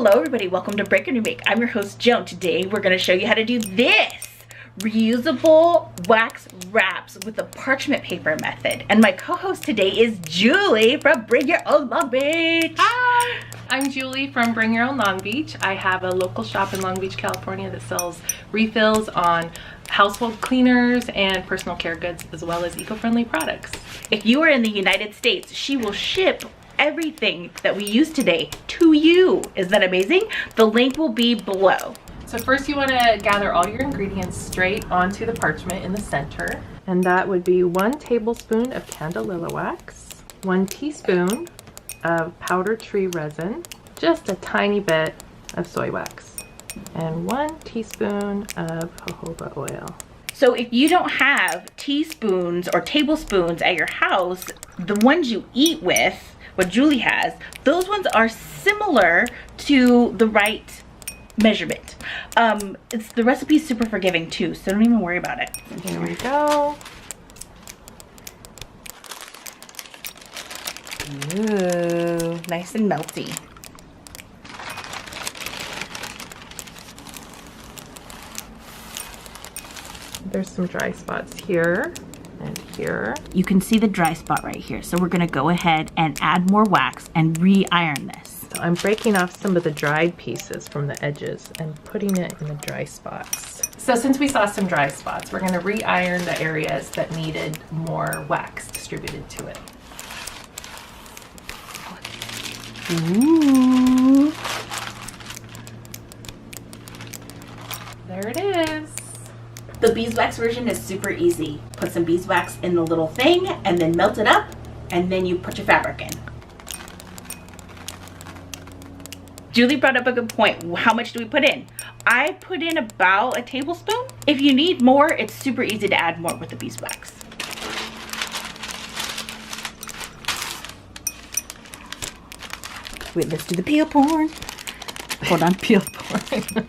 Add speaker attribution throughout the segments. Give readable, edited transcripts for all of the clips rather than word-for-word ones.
Speaker 1: Hello everybody, welcome to Break Remake. I'm your host Joan. Today we're going to show you how to do this reusable wax wraps with the parchment paper method. And my co-host today is Julie from Bring Your Own Long Beach.
Speaker 2: Hi, I'm Julie from Bring Your Own Long Beach. I have a local shop in Long Beach, California that sells refills on household cleaners and personal care goods, as well as eco-friendly products.
Speaker 1: If you are in the United States, she will ship everything that we use today to you. Is that amazing? The link will be below.
Speaker 2: So first you want to gather all your ingredients straight onto the parchment in the center. And that would be 1 tablespoon of candelilla wax, 1 teaspoon of powdered tree resin, just a tiny bit of soy wax, and 1 teaspoon of jojoba oil.
Speaker 1: So if you don't have teaspoons or tablespoons at your house, the ones you eat with, what Julie has, those ones are similar to the right measurement. It's the recipe's super forgiving too, so don't even worry about it.
Speaker 2: Here we go.
Speaker 1: Ooh, nice and melty.
Speaker 2: There's some dry spots here and here.
Speaker 1: You can see the dry spot right here. So we're gonna go ahead and add more wax and re-iron this.
Speaker 2: So I'm breaking off some of the dried pieces from the edges and putting it in the dry spots. So since we saw some dry spots, we're gonna re-iron the areas that needed more wax distributed to it.
Speaker 1: Ooh.
Speaker 2: There it is.
Speaker 1: The beeswax version is super easy. Put some beeswax in the little thing and then melt it up, and then you put your fabric in. Julie brought up a good point. How much do we put in? I put in about a tablespoon. If you need more, it's super easy to add more with the beeswax. Wait, let's do the peel porn. Hold on, peel porn.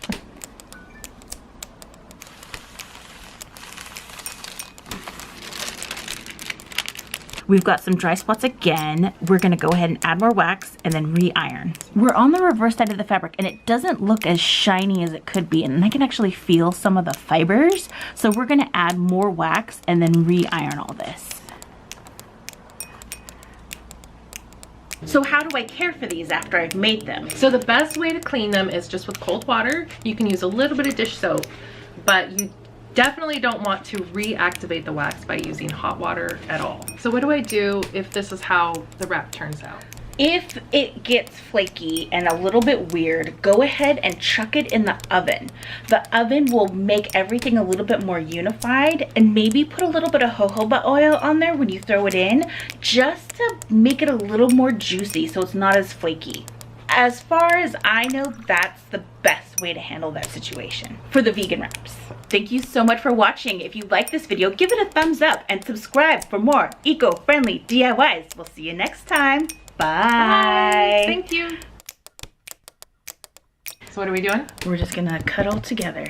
Speaker 1: We've got some dry spots again. We're gonna go ahead and add more wax and then re-iron. We're on the reverse side of the fabric and it doesn't look as shiny as it could be, and I can actually feel some of the fibers. So we're gonna add more wax and then re-iron all this. So how do I care for these after I've made them?
Speaker 2: So the best way to clean them is just with cold water. You can use a little bit of dish soap, but you definitely don't want to reactivate the wax by using hot water at all. So what do I do if this is how the wrap turns out?
Speaker 1: If it gets flaky and a little bit weird, go ahead and chuck it in the oven. The oven will make everything a little bit more unified, and maybe put a little bit of jojoba oil on there when you throw it in, just to make it a little more juicy so it's not as flaky. As far as I know, that's the best way to handle that situation for the vegan wraps. Thank you so much for watching. If you like this video, give it a thumbs up and subscribe for more eco-friendly DIYs. We'll see you next time. Bye.
Speaker 2: Thank you. So what are we doing?
Speaker 1: We're just gonna cuddle together.